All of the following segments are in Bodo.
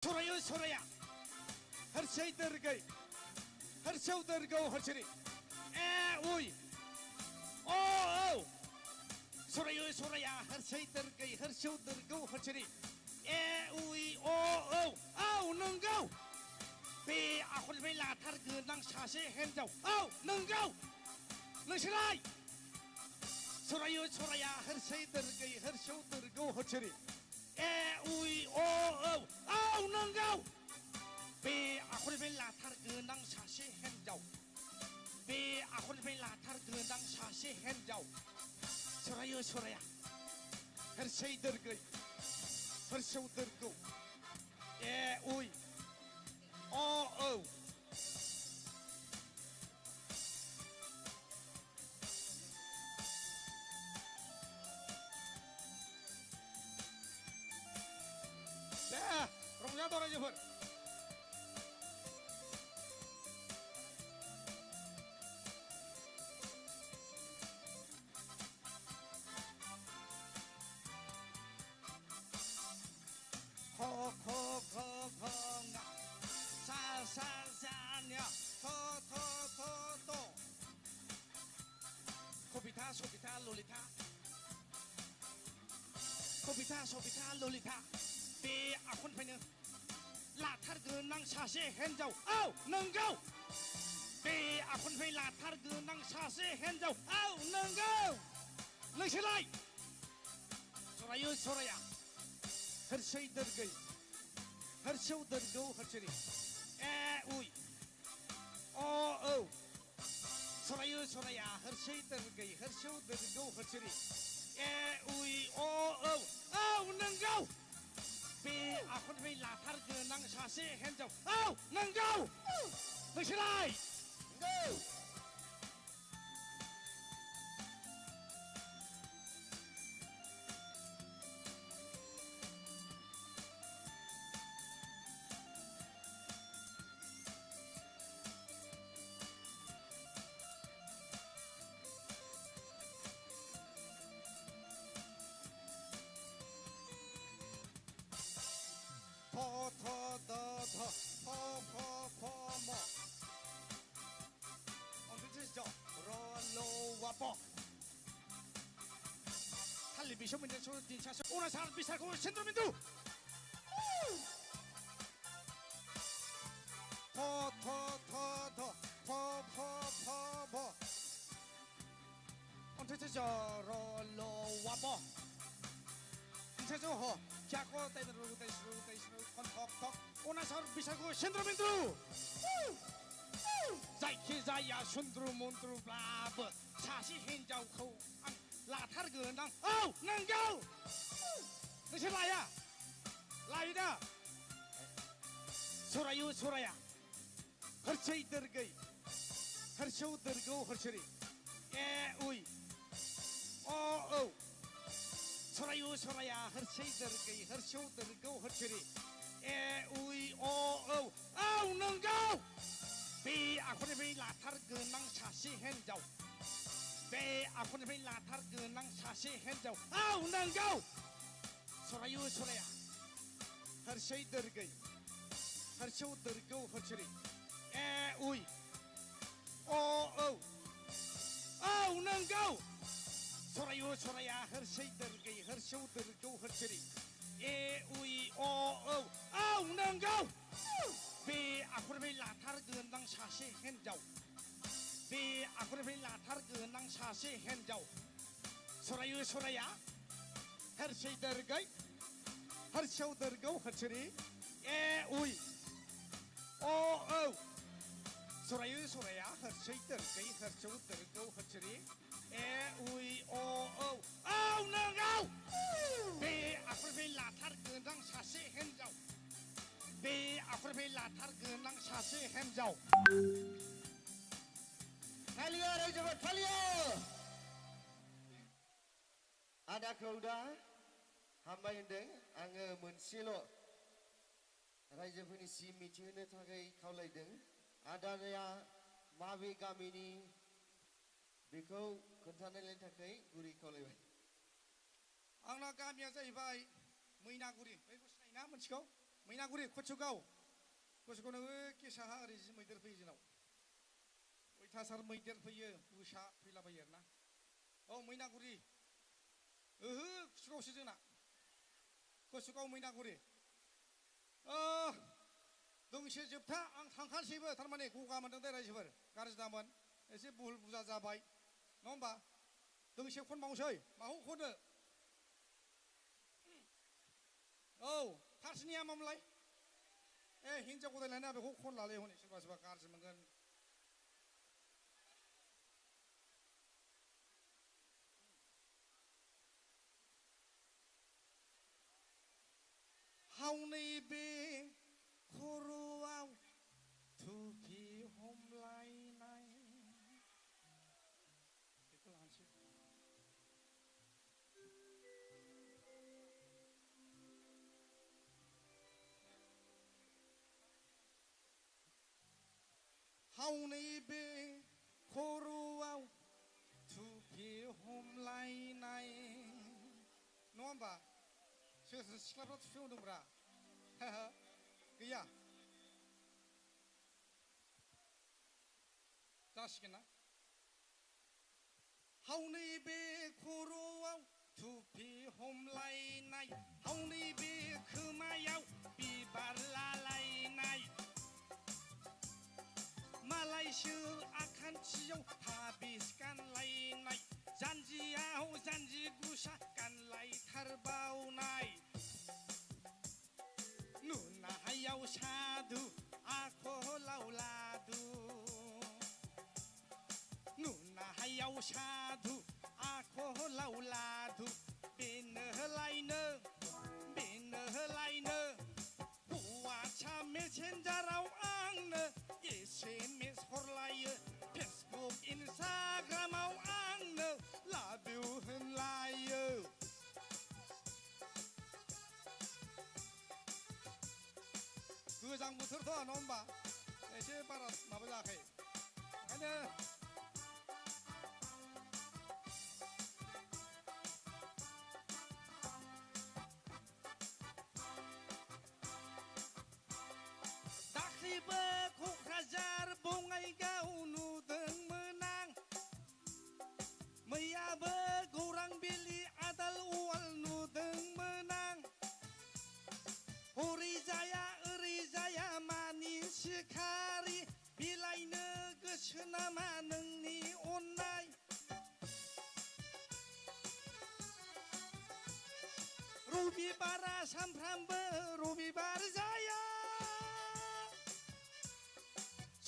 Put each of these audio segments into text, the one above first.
Soraya soraya. Her şey dergey. Her şey dergey harçeri. Uy. Oh. Soraya soraya. Her şey dergey. Her şey dergey harçeri. Uy. Oh. Oh nengau. Be akul be latar genang sase henjau. Oh nengau. Nengsilai. Soraya soraya. Her şey dergey. Her şey dergey harçeri. Uy. Oh. Oh nengau. Be akul be latar genang sase henjau. Be akul be latar genang sase henjau. Soraya soraya. Her şey dergey. Her şey dergey. Uy. Oh. Dah, rongnya tu orang jepun. Ho nga. Sa nya. To. Kopita lolita. Kopita lolita. Be akun fene. Latar genang sase henjau. Oh, nengau. Be akun fene latar genang sase henjau. Oh, nengau. Nengsilai. Soraya. Her şey dergey. Her şey dergey harçeri. Uy. Oh. Soraya. Her şey dergey. Her şey dergey harçeri. Uy. Oh nengau. Be akun be latar genang sase henjau. Oh nengau. Nengsilai. Go! Po mo. 언제 저 롤로와보. 할리비 쇼민의 소리 차서 오늘 사람 비싸고 신도민도. 포. 언제 저 롤로와보. 언제 저 호. 자고 때리고 콘톡. 오늘 사람 비싸고 신도민도. 자이키자야 순드루 몬드루 블라브 사시 henjau 안 라타르 genang. Oh nengau. Nengsilaya. Laida. Soraya. Her şey dergey. Her şey dergey harçeri. Uy. Oh. Soraya. Her şey dergey. Her şey dergey harçeri. Uy. Oh. Oh nengau. Be akun be latar genang sase henjau. Be akun be latar genang sase henjau. Oh nengau. Soraya. Her şey dergey. Her şey dergey harçeri. Uy. Oh nengau. Soraya. Her şey dergey. Her şey dergey harçeri. Uy. Oh nengau. Be akun be latar genang sase henjau. Be akun be latar genang sase henjau. Soraya. Her şey dergey. Her şey dergey harçeri. Uy. Oh. Soraya. Her şey dergey. Her şey dergey harçeri. Uy. Oh nengau. Be akun be latar genang sase henjau. Be akun be latar genang sase henjau. Talia orang jepun, Talia! Ada kauda, hamba indeng, angge mensilo. Rajapunni si mitingnya thagai kaulaideng. Ada ya mabe gamini बेखौ खोन्थानायनि थाखाय गुरै खावलायबाय आंना गामिया जाहैबाय मैनागुरि बैखौ सिनायोना मोनथिगौ मैनागुरि खनसुगाव नोङो केसाहा ओरै जि मैदेर फैयो जोंनाव अयथासार मैदेर फैयो मोसा फैलाबायो आरोना औ मैनागुरि ओहो खनसुगावसो जोंना खनसुगाव मैनागुरि दोंसे जोबथा आं थांखानोसैबो थारमाने गगा मोनदों दे रायजोफोर गाज्रि दामोन एसे बुहुल बुजा जाबाय नङा होमबा दोंसे खनबावनोसै माखौ खनो औ फार्स्टनिया मामोनलाय हिन्जाव गदायलायना बेखौ खनलालै हनै सोरबा सोरबा गाज्रि मोनगोन हावनै बे खर'आव थुफि हमलायनाय बेखौ लानोसै हावनै बे खर'आव थुफि हमलायनाय नङा होमबा सोर सोर सिख्लाफ्रा थुफि हमदोंब्रा गैया जासिगोन ना हावनै बे खर'आव थुफि हमलायनाय हावनै बे खोमायाव बिबार लालायनाय मालायसो आखान्थियाव थाबिस गानलायनाय जानजियाव जानजि गुसा गानलायथारबावनाय नुनायाव साधु आखलाव लादु नुनायाव साधु आखलाव लादु बेनो लायनो हौवासा मेसेन्जाराव आंनो SMS हरलायो फेसबुक इन्सटाग्रामाव आंनो लाभ इउ होनलायो गोजां बोथोरथ' नङा होमबा एसे बारा माबा जायाखै ओंखायनो दाख्लैबो क'क्राझार बङाइगाव नुदोंमोन आं मैयाबो गौरां बेलि आदाल उवाल नुदोंमोन आं हरै जाया मानि सिखारि बिलाइनो गोसो नामा नोंनि अननाय रबिबारा सानफ्रामबो रबिबार जाया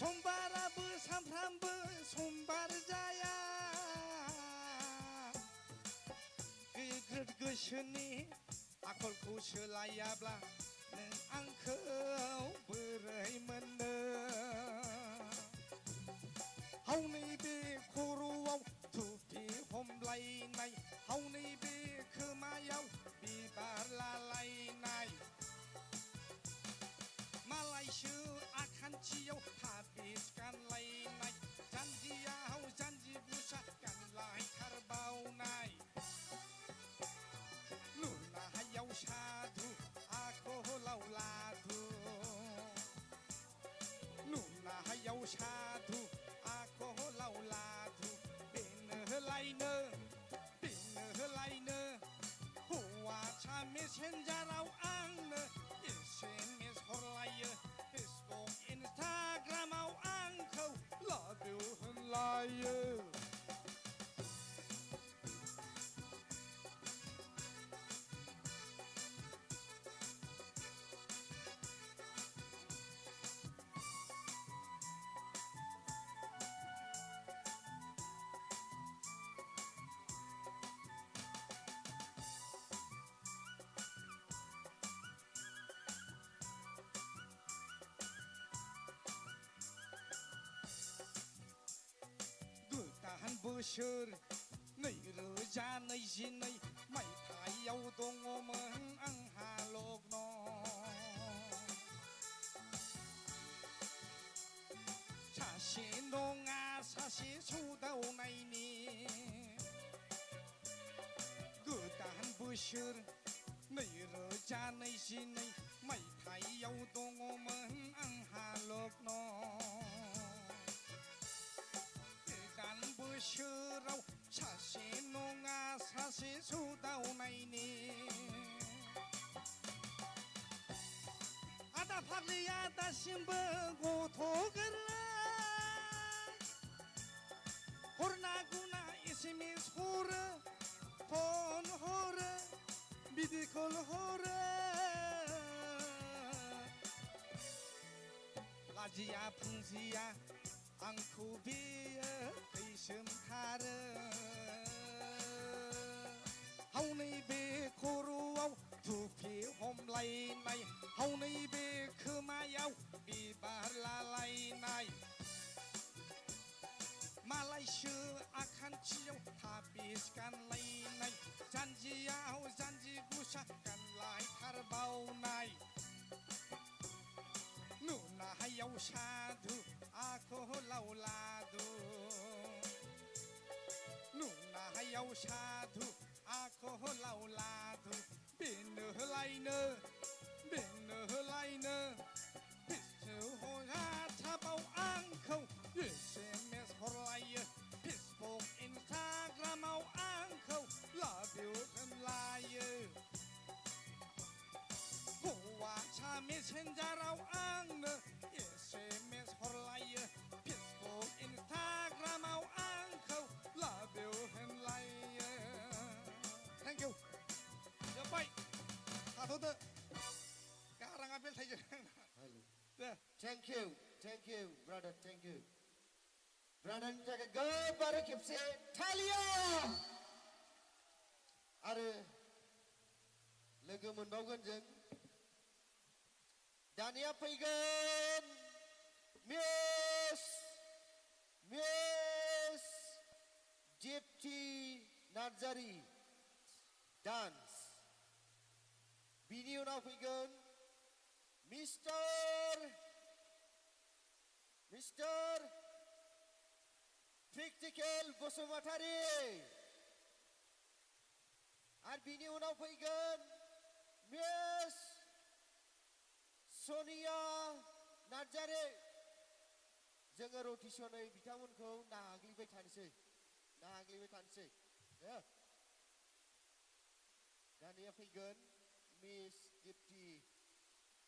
समबाराबो सानफ्रामबो समबार जाया गोसोनि आखलखौ सोलायाब्ला नों आंखौ बोरै मोननो हावनै बे खर'आव थुफि हमलायनाय हावनै बे खोमायाव बिबार लालायनाय मालायसो आखान्थियाव थाबिस गानलायनाय जानजियाव जानजि गुसा गानलायथारबावनाय नुनायाव साधु आखलाव लादु नुनायाव साधु आखलाव लादु बेनो लायनो हौवासा मेसेन्जाराव आंनो SMS हरलायो फेसबुक इन्सटाग्रामाव आंखौ लाभ इउ होनलायो गोदान बोसोर 2022 मायथाइयाव दङमोन आंहा लग्न सासे नङा सासे सौदावनायनि गोदान बोसोर 2022 मायथाइयाव दङमोन आंहा लग्न गोदान बोसोराव सासे नङा सासे सौदावनायनि आदा फाग्लिया दासिमबो गथ' गोरलै हरना गुना एसेमेस हरो फन हरो भिडिअ कल हरो लाजिया फुंजिया आंखौ बेयो खैसोमथारो हौनै बे खर'आव थुफि हमलायनाय हौनै बे खोमायाव बिबार लालायनाय मालायसो आखान्थियाव थाबिस गानलायनाय जानजियाव जानजि गुसा गानलायथारबावनाय नुनायाव साधु आखलाव लादु नुनायाव साधु आखलाव लादु बेनो होलायनो बिसो हरा थाबाव आंखौ एसेमेस हरलायो फेसबुक इन्सटाग्रामाव आंखौ लाभ इउ होनलायो हौवासा मेसेन्जाराव आंनो एसेमेस हरलायो फेसबुक इन्सटाग्रामाव आंखौ लाभ इउ होनलायो थेंक इउ जोब्बाय थाथ'दो गाराङा बेलथायजों दे Thank you, brother, thank you. Brother, jaga gobar kepse Thalia. Are logo मोनबावगोन जों दानिया फैगोन मिस दीप्ति नार्जारी डान्स बिनि उनाव फैगोन मिस्टर प्रेक्टिकेल बसुमतारी आरो बिनि उनाव फैगोन मिस सनिया नार्जारी जोङो रटेसनै बिथांमोनखौ नाग्लिबाय थानोसै दानिया फैगोन मिस दीप्ति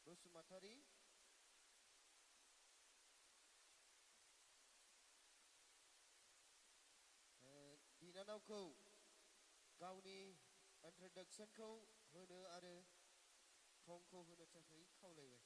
बसुमतारी बिनानावखौ गावनि इन्ट्रोडक्शनखौ होनो आरो थंखौ होनो थाखाय खावलायबाय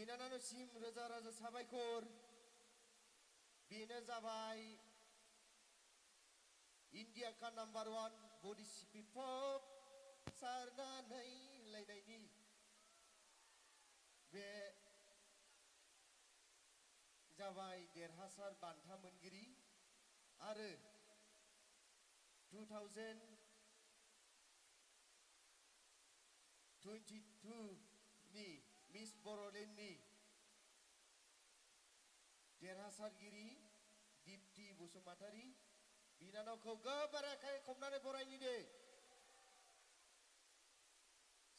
बिनानावसिम रोजा रोजा साबायखर बेनो जाबाय इंडिया का नंबर 1 बडी सिपि पप सारनानै लायनायनि बे जाबाय देरहासार बान्था मोनगिरि आरो 2022 नि मिस बर'लेण्डनि देरहासारगिरि दीप्ति बसुमतारी बिनानावखौ गोबार आखाइ खबनानै बरायनि दे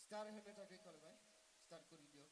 स्टार होनो थाखाय खालामबाय स्टार करि दियो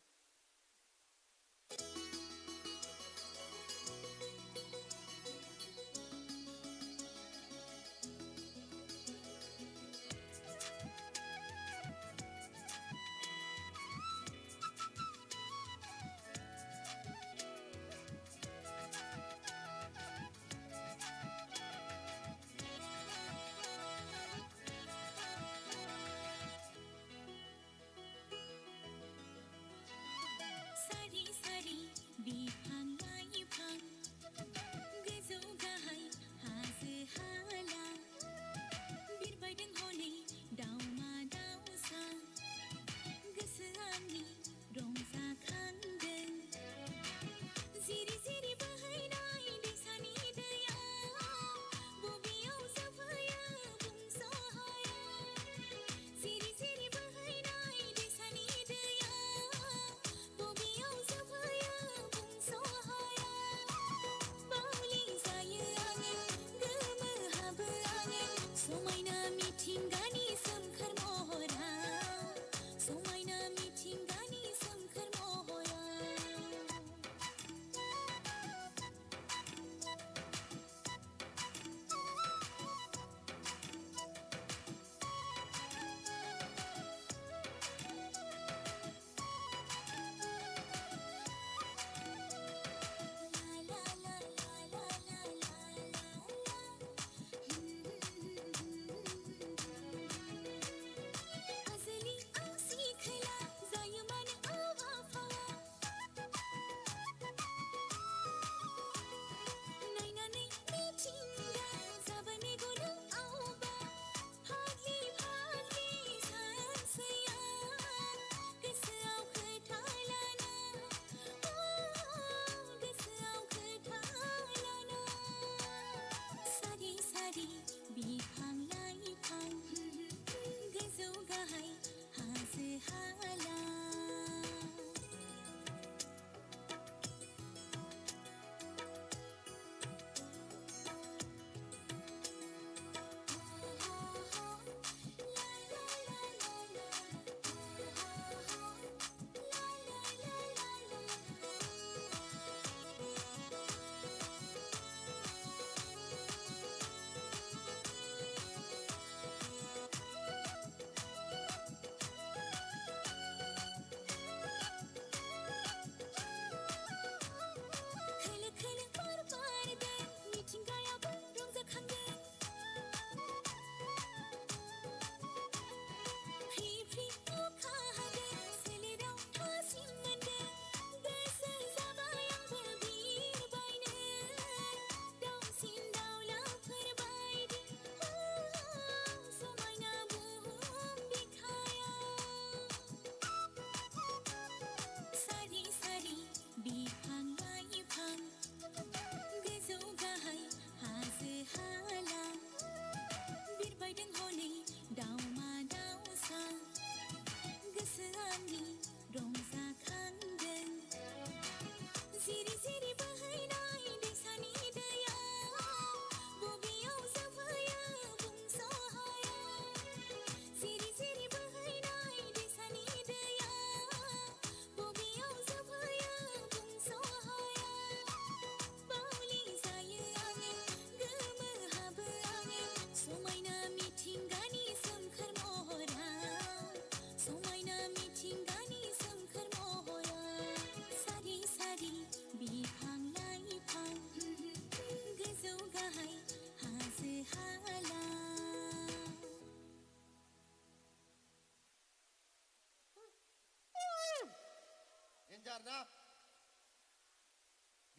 Injar na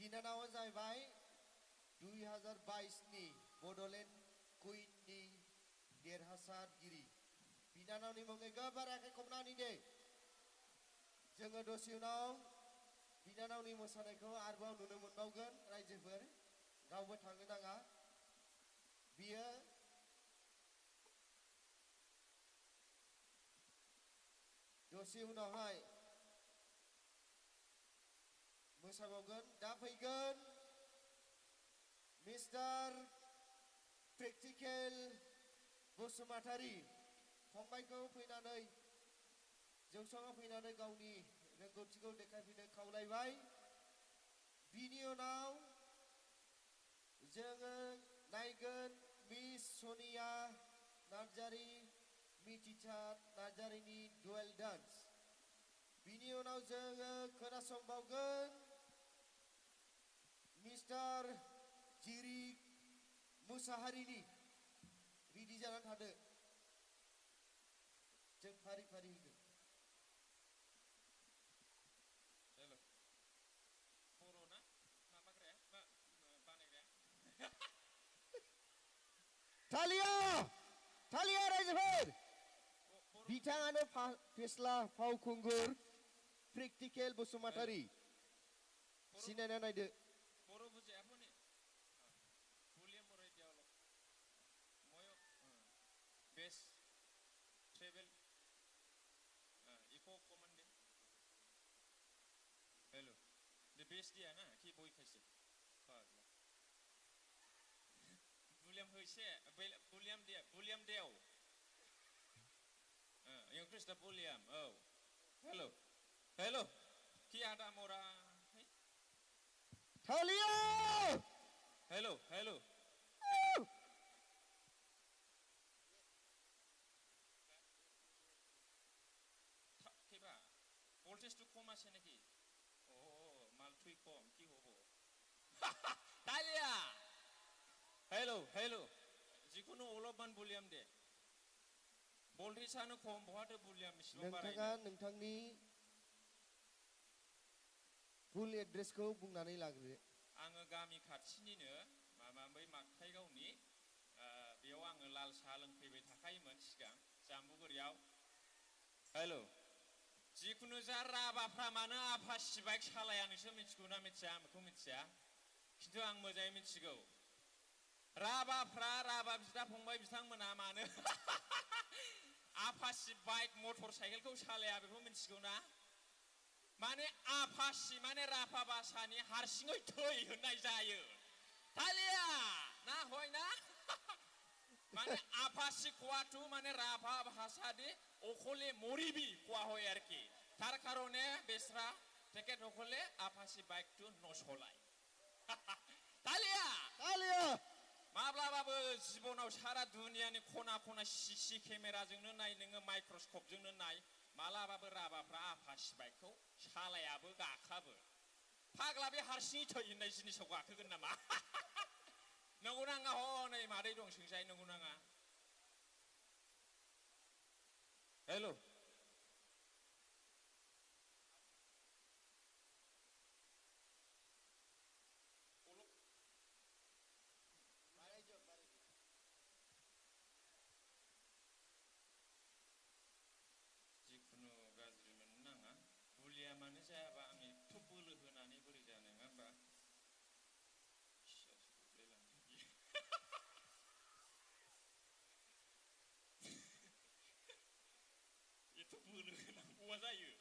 बिनानावा जाहैबाय 2022नि बड'लेण्ड कुइननि देरहासारगिरि बिनानावनि मुङै गोबार आखाइ खबनानै दे जोङो दसे उनाव बिनानावनि मोसानायखौ आरोबाव नुनो मोनबावगोन रायजोफोर रावबो थांनो नाङा बियो दसे उनावहाय मोसाबावगोन दा फैगोन मिस्टार प्रेक्टिकेल बसुमतारी फंबायखौ फैनानै जौसाङाव फैनानै गावनि रोंगौथिखौ देखायफैनो खावलायबाय बिनि उनाव जोङो नायगोन मिस सनिया नार्जारी मिथिथा नार्जारीनि डुएल डान्स बिनि उनाव जोङो खोनासंबावगोन मिस्टार जिरि मुसाहारिनि रेडि जानानै थादो जों फारि फारि होगोन थालिया थालिया रायजोफोर बिथाङानो फेस्ला फावखुंगुर प्रेक्टिकेल बसुमतारी सिनायना नायदो बेस्ट दिया ना कि बय खायसे बुलियम होइसे बुलियम देव इंग्लिश दा बुलियम औ हेलो हेलो कि आदा मोरा थालिया हेलो हेलो केबा वोल्टेज तो कम আছে নাকি मालथुई कम की होबो तालिया हेलो हेलो जिकुनु अलपमान बुलियम दे भल्टेजआनो खम बहाथो बुलियम इसिबां बारायनो नोंथाङा नोंथांनि फुल एड्रेसखौ बुंनानै लाग्रो आङो गामि खाथिनिनो माबा बै मागथाइगावनि बेयाव आङो लाल साहा लोंफैबाय थाखायोमोन सिगां जाम्बुगुरियाव हेलो जिकुनु जा राबाफ्रा मानो आफासि बाइक सालाया नोंसोर मिथिगौ ना मिथिया आं बेखौ मिथिया खिन्थु आं मोजाङै मिथिगौ राबाफ्रा राबा बिदा फंबाय बिथांमोना मानो आफासि बाइक मटर साइकेलखौ सालाया बेखौ मिथिगौ ना माने आफासि माने राफा बासानि हारसिङै थै होननाय जायो तालिया ना हय ना माने आफासि कोवाटु माने राफा भाषादि ओखले मरिबि कोवा हय आरोखि तार कारणे बेसरा तेकेट ओखले आफासि बाइक टु नसलाय तालिया तालिया माब्लाबाबो जिबनाव सारा दुनियानि खना खना सीसी केमेराजोंनो नाय नोङो माइक्रस्कोपजोंनो नाय मालाबाबो राबाफ्रा आफासि बाइकखौ सालायाबो गाखाबो फाग्ला बे हारसिङै थै होननाय जिनिसाव गाखोगोन नामा नंगौ नाङा हनै मादै दं सोंसाय नंगौ नाङा हेलो जिखुनु गाज्रि मोननो नाङा बुलियामानो जायाबा आं एथ' बोलो होनानै बोरै जानो नङा होमबा एथ' बोलो होनांगौआ जायो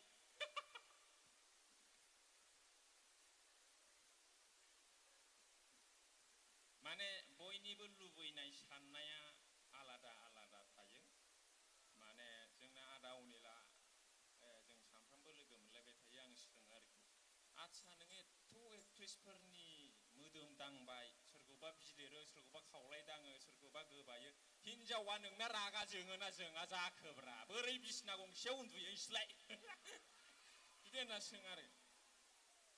माने बयनिबो लुबैनाय साननाया आलादा आलादा थायो माने जोंना आदा अनिला जों सानफ्रामबो लोगो मोनलायबाय थायो आं सोङो आरोखि आच्छा नोङो एथ' एक्ट्रिसफोरनि मोदोम दांबाय सोरखौबा बिलिरो सोरखौबा खावलाय दाङो सोरखौबा गोबायो हिनजावा नोंना रागा जोङोना जोङा जाखोब्रा बोरै बिसिना गंसेयाव उन्दुयो नोंसोरलाय बिदि होनना सोङो आरो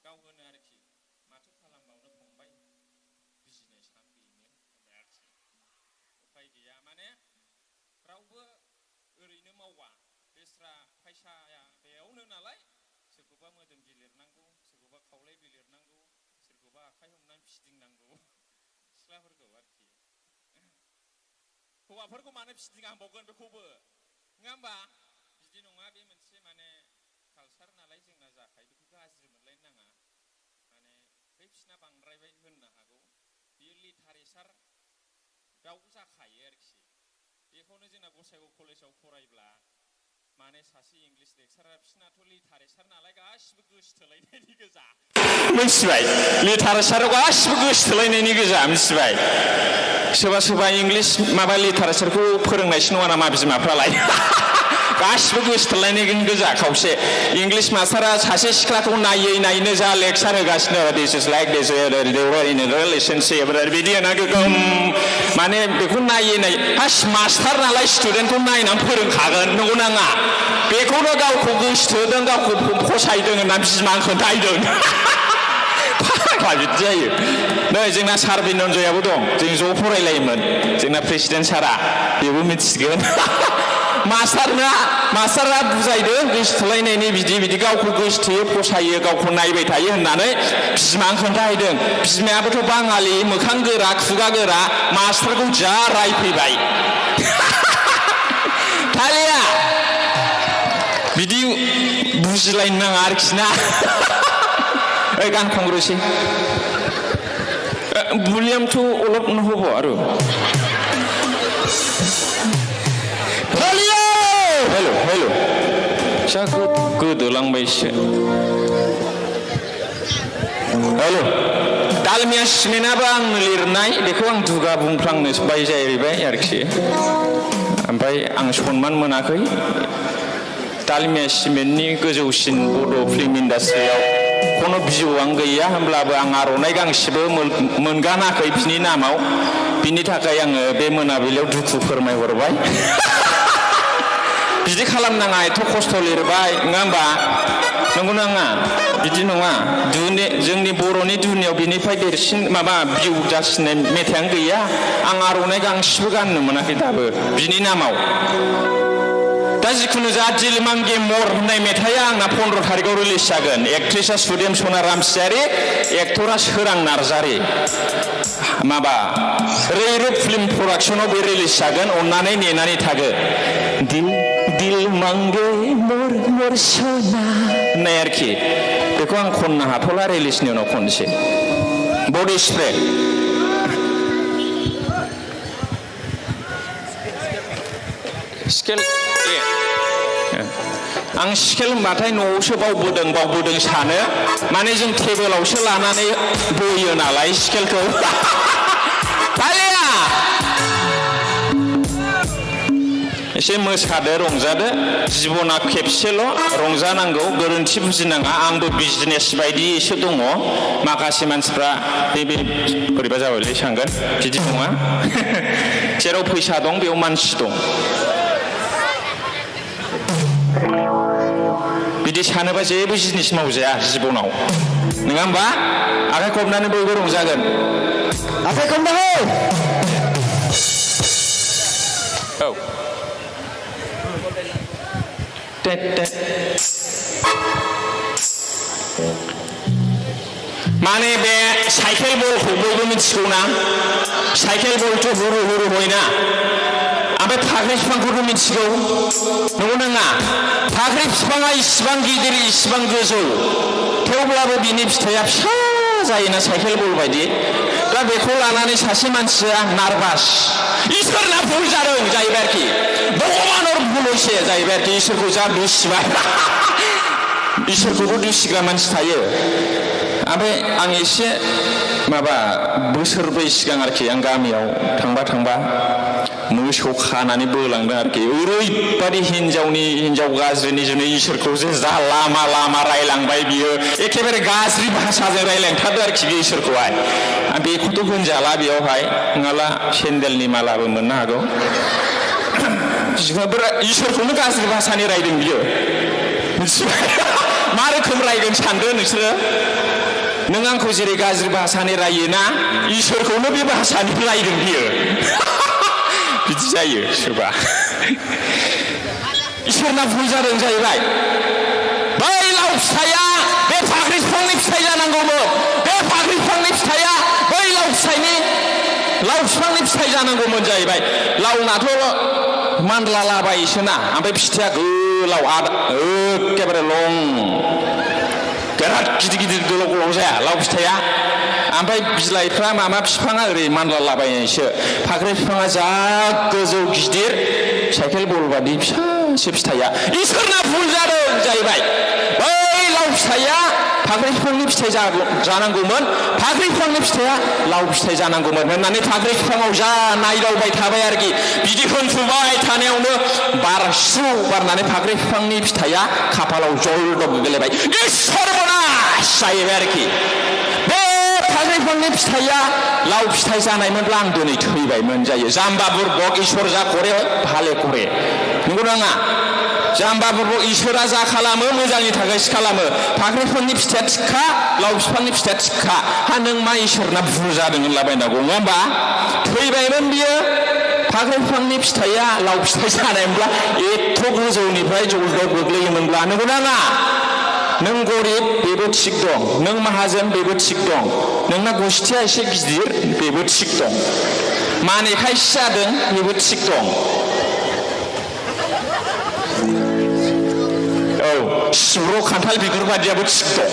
गाव होनो आरोखि माथो खालामबावनो फंबाय बिजिनेसआ बेनो होनबाय आरोखि उफाय गैया माने रावबो ओरैनो मावा बेस्रा फैसाया बेयावनो नालाय सोरखौबा मोदोम बिलिरनांगौ सोरखौबा खावलाय बिलिरनांगौ सोरखौबा फिसिनांगौबा आखाइ हमनानै फिदिंनांगौ सिख्लाफोरखौ आरोखि हौवाफोरखौ मानो फिदिंनांबावगोन बेखौबो नङा होमबा बिदि नङा बे मोनसे माने कालसार नालाय जोंना जाखायो बेखौ गाज्रि मोनलायनो नाङा माने बै बिसिना बांद्रायबाय होननो हागौ बियो लिटारेचाराव जाखायो आरोखि बेखौनो जोंना गसाइगाव कलेजाव फरायब्ला माने सासे इंलिश लेक्सारार बिसिनाथ' लिटारेचार नालाय गासिबो गोसोथोलायनायनि गोजा मिथिबाय लिटारेचाराव गासिबो गोसोथोलायनायनि गोजा मिथिबाय सोरबा सोरबा इंलिश माबा लिटारेचारखौ फोरोंनायसो नङा नामा बिमाफ्रालाय गासिबो गोसोथोलायनायनि गोजा खावसे इंलिश मास्टारा सासे सिख्लाखौ नायै नायैनो जा लेक्सार होगासिनो दिस इज लाइक दिस इन रिलेशनशिप बिदि होना गोगोम माने बेखौ नायै नायै मास्टार नालाय स्टुडेन्टखौ नायनानै फोरोंखागोन नंगौ नाङा बेखौनो गावखौ गोसोथोदों गावखौ फसायदों होनना बिमा खोन्थायदों बिदि जायो नै जोंना सार बिनन्जयाबो दं जों ज' फरायलायोमोन जोंना प्रेसिडेन्ट सारा बेबो मिथिगोन मास्टारा बुजायदो गोसोथोलायनायनि बिदि गावखौ गोसोथोयो फसायो गावखौ नायबाय थायो होननानै बिमानो खोन्थाहैदों बिमायाबोथ' बाङालि मोखां गोरा खुगा गोरा मास्टारखौ जा रायफैबाय थालिया बिदि बुजिलायनो नाङा आरोखि ना गान खनग्रोसै भलिउमखौ अलप নহ'ব আৰু हेल' जा गोदोलांबायसो हेल' दालमिया सिमेन्टआबो आंनो लिरनाय बेखौ आं दुगा बुंफ्लांनो बाय जाहैबाय आरोखि ओमफ्राय आं सनमान मोनाखै दालमिया सिमेन्टनि गोजौसिन बड' फिल्म इन्डास्ट्रियाव खुनु भिउआनो गैया होमब्लाबो आं आर'नाइ गांसेबो मोनगानाखै बिनि नामाव बिनि थाखाय आङो बे मोनाबिलियाव दुखु फोरमायहरबाय बिदि खालामनाङा एथ' खस्थ' लिरबाय नङा होमबा नंगौ नाङा बिदि नङा जोंनि बर'नि दुनियाव बिनिफ्राय देरसिन माबा भिउ जासिननाय मेथाइआनो गैया आं आर'नाइ गांसेबो गाननो मोनाखै दाबो बिनि नामाव दा जिखुनु जा दिलमांगे मर होननाय मेथाइआ आंना 15 तारिखआव रिलिज जागोन एक्ट्रिसा सुदेम सना रामसियारि एक्टरा सोरां नार्जारि माबा रैरुप फिल्म प्रडाक्सनाव बे रिलिज जागोन अननानै नेनानै थागो दिल मांगे मोर मोर सना होननाय आरोखि बेखौ आं खननो हाथ'ला रिलिजनि उनाव खननोसै बडि स्प्रे स्केल आं स्केल होनबाथाय न'आवसो बावबोदों सानो माने जों टेबोलावसो लानानै बोयो नालाय स्केलखौ एसे मोसादो रंजादो जिबना खेबसेल' रंजानांगौ गोरोन्थि बुजिनाङा आंबो बिजनेस बायदिसो दङ माखासे मानसिफ्रा बे बोरैबा जाबायलै सानगोन बिदि नङा जेराव फैसा दं बेयाव मानसि दं बिदि सानोबा जेबो जिनिस मावजाया जिबनाव नङा होमबा आखाइ खबनानै बयबो रंजागोन आखाइ खबनानै औ माने बे साइकेल बलखौ बयबो मिथिगौ ना साइकेल बलथ' हुरु हुरु होयोना ओमफ्राय फाख्रि बिफांखौथ' मिथिगौ नंगौ नाङा फाख्रि बिफाङा इसिबां गिदिर इसिबां गोजौ थेवब्लाबो बिनि फिथाइया फिसा जायोना साइकेल बल बायदि दा बेखौ लानानै सासे मानसिया नार्भास इसोरना भुल जादों जाहैबाय आरोखि भगबानर भुल हयसे जाहैबाय आरोखि इसोरखौ जा दुसिबाय इसोरखौबो दुसिग्रा मानसि थायो ओमफ्राय आं एसे माबा बोसोरब्रै सिगां आरोखि आं गामियाव थांबा मोसौ खानानै बोलांदों आरोखि ओरैबादि हिनजाव गाज्रिनि जुनै इसोरखौ जे जा लामा रायलांबाय बियो एखेबारे गाज्रि भाषाजों रायलांथारदों आरोखि बे इसोरखौहाय बेखौथ' होनजाला बेयावहाय नङाला सेन्देलनि मालाबो मोननो हागौ इसोरखौनो गाज्रि भाषानि रायदों बियो मिथिबाय मा रोखोम रायगोन सानदों नोंसोरो नों आंखौ जेरै गाज्रि भाषानि रायोना इसोरखौनो बे भाषानि रायदों बियो बिदि जायो सोरबा इसोरना भुल जादों जाहैबाय बै लाव फिथाइया बे फाख्रि बिफांनि फिथाइ जानांगौमोन बे फाख्रि बिफांनि लाव बिफांनि फिथाइ जानांगौमोन जाहैबाय लावनाथ' मानलालाबायोसोना ओमफ्राय फिथाइया गोलाव एखेबारे लं बिराद गिदिर गिदिर गोलाव गोलाव जाया लाव फिथाइया ओमफ्राय बिलाइफ्रा माबा बिफाङा ओरै मानलालाबायनायसो फाख्रि बिफाङा जा गोजौ गिदिर साइकेल बल बादि फिसासो फिथाइया इसोरना भुल जादों जाहैबाय बै लाव फिथाइया फाख्रि बिफांनि फिथाइ जानांगौमोन फाख्रि बिफांनि फिथाइया लाव फिथाइ जानांगौमोन होननानै फाख्रि बिफाङाव जा नायदावबाय थाबाय आरोखि बिदि होनफुबाय थानायावनो बार स्रु बारनानै फाख्रि बिफांनि फिथाइया खाफालाव जलदब गोलैबाय सर्बनाश जाहैबाय आरोखि बे फाख्रि बिफांनि फिथाइया लाव फिथाइ जानायमोनब्ला आं दिनै थैबायमोन जायो जाम्बा बुरबक इसोर जा करे भाले करे नंगौ नङा जाम्बा बुरबक इसोरा जा खालामो मोजांनि थाखायसो खालामो फाख्रि बिफांनि फिथाइया थिखा लाव बिफांनि फिथाइया थिखा हा नों मा इसोरना भुल जादों होनलाबायनांगौ नङा होमबा थैबायमोन बियो फाख्रि बिफांनि फिथाइया लाव फिथाइ जानायमोनब्ला एथ' गोजौनिफ्राय जलदब गोग्लैयोमोनब्ला नंगौ नङा नों गरिब बेबो थिग दं नों माहाजोन बेबो थिग दं नोंना गुस्थिया एसे गिदिर बेबो थिग दं मानेखायसो जादों बेबो थिग दं औ सिब्र' खान्थाल बिगुर बादियाबो थिग दं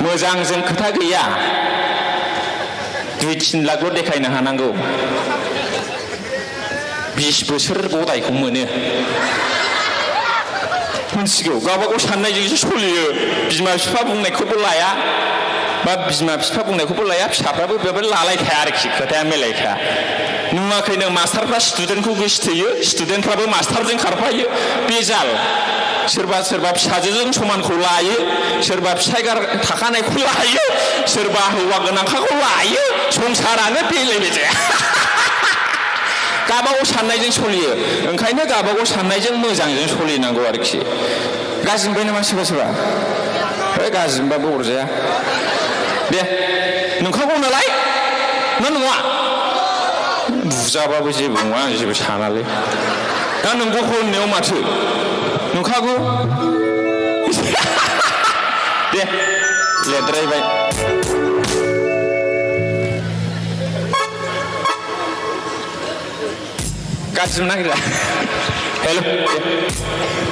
मोजांजों खोथा गैया 2-3 लाखल' देखायनो हानांगौ 20 बोसोर गदायखौ मोनो मोनसिगौ गावबागाव साननायजोंसो सोलियो बिमा बिफा बुंनायखौबो लाया बा बिमा बिफा बुंनायखौबो लाया फिसाफ्राबो बेबो लालायखाया आरोखि खोथाया मिलायखाया नुवाखै नों मास्टारफ्रा स्टुडेन्टखौ गोसोथोयो स्टुडेन्टफ्राबो मास्टारजों खारफायो बेजाल सोरबा सोरबा फिसाजोजों समानखौ लायो सोरबा फिसाय थाखानायखौ लायो सोरबा हौवा गोनांखाखौ लायो संसारानो बेले बेजे गावबागाव साननायजों सोलियो ओंखायनो गावबागाव साननायजों मोजांजों सोलिनांगौ आरोखि गाज्रि मोनबाय नामा सोरबा सोरबा गाज्रि मोनबाबो अरजाया दे नंखागौ नालाय ना नङा बुजाबाबो जेबो नङा आं जेबो सानालै दा नंगौखौ होननायाव माथो नंखागौ दे लेद्रायबाय गाज्रि मोनाखै हेल'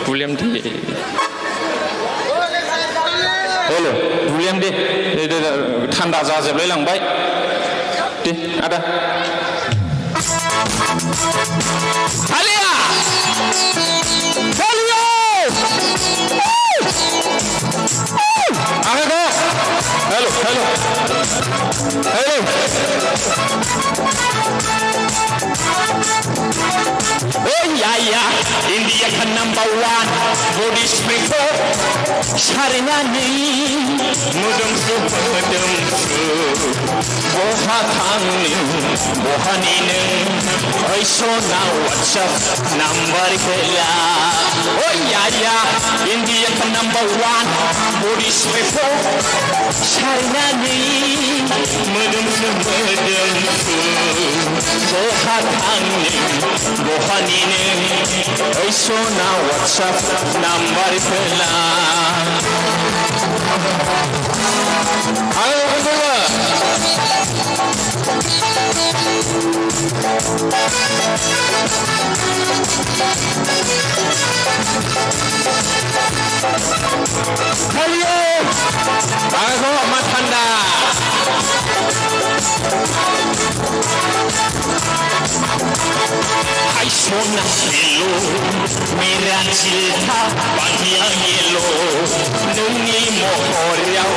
बुलियाम दे हेल' बुलियाम दे थान्दा जाजोबलाय लांबाय दे आदा हालिया हालिया आगे हेल' हेल' हेल' Oh yeah, India ka number 1 body spray ko sarinani mudum su bohatangni bohanine oi sona WhatsApp number kela Oh yeah, India ka number 1 body spray ko sarinani mudum su bohatangni bohanine oi sona WhatsApp number kela ayo berdua ayo ayo matanda Hai sona hello mera cinta bahagia yelo nungi mohoriau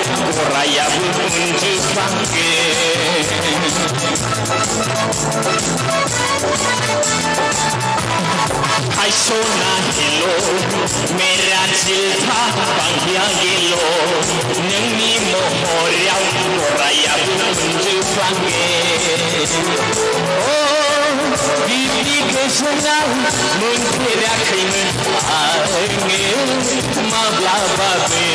raya bunjuk bangke Hai sona hello mera cinta bahagia yelo nungi mohoriau raya bunjuk bangke Bibi kesenang mengkira-kira angin mablababe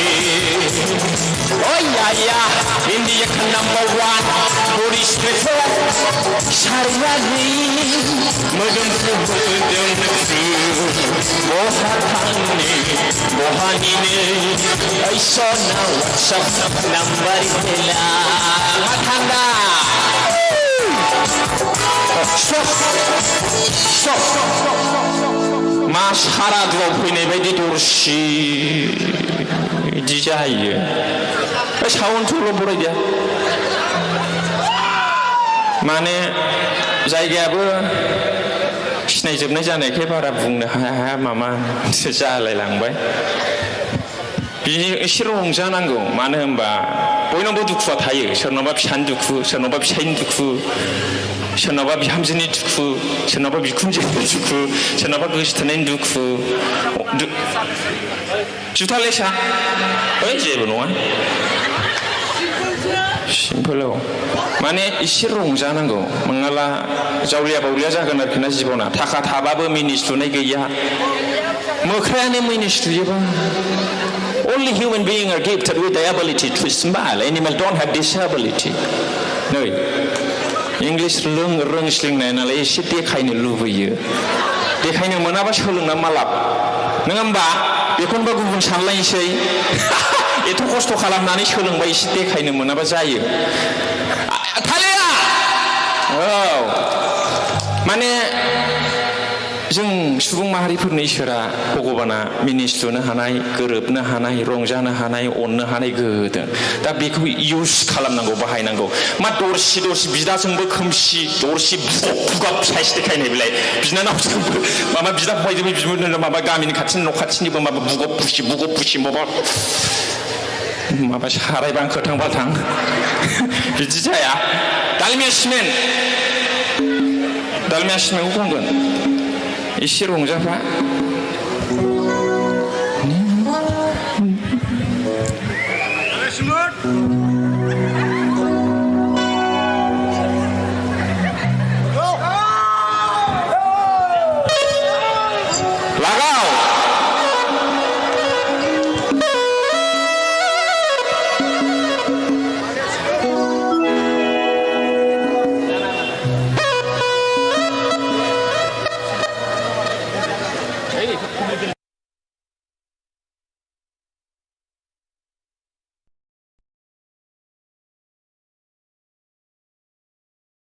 Oh yeah, India ka number 1 body spray sarinani mudum su bohatangni rohani'ni ay sona WhatsApp number bilang tanda stop मा सारादुआव फैनाय बायदि दरसि बिदि जायो साउन्ड सल' बरायदिया माने जायगायाबो सिनायजोबनाय जानायखाय बारा बुंनो हाया मामा जालायलांबाय बिनि एसे रंजानांगौ मानो होनबा बयनावबो दुखुआ थायो सोरनावबा फिसानि दुखु सोरनावबा फिसायनि दुखु सोरनावबा बिहामजोनि दुखु सोरनावबा बिखुनजोनि दुखु सोरनावबा गोसोथोनायनि दुखु जुथा लेसा ओइ जेबो नङा सिम्पोलाव माने एसे रंजानांगौ नङाला जावलिया बावलिया जागोन आरोखि ना जिबना थाखा थाबाबो मिनिस्लुनाय गैया मोख्रायानो मिनिस्लुयोबा Only human beings are gifted with the ability to smile. Animals don't have this ability. No. English रोंस्लिंनाय नालाय एसे देखायनो लुबैयो देखायनो मोनाबा सोलोंना मालाब नों होमबा बेखौनोबा गुबुन सानलायनोसै एथ' खस्थ' खालामनानै सोलोंबा एसे देखायनो मोनाबा जायो थालिया औ माने जों सुबुं माहारिफोरनि इसोरा भगबाना मिनिस्लुनो हानाय गोरोबनो हानाय रंजानो हानाय अननो हानाय गोहोदों दा बेखौ इउज खालामनांगौ बाहायनांगौ मा दरसि दरसि बिदाजोंबो खोमसि दरसि बुगाब साइस देखायनाय बिलाय बिनानावजोंबो माबा बिदा फंबायजोंबो बिदिनो माबा गामिनि खाथिनि न' खाथिनिबो माबा बुगब बुसि माबा सारायबां खोथां बाथां बिदि जाया दालमिया सिमेन्टखौ बुंगोन एसे रंजाफा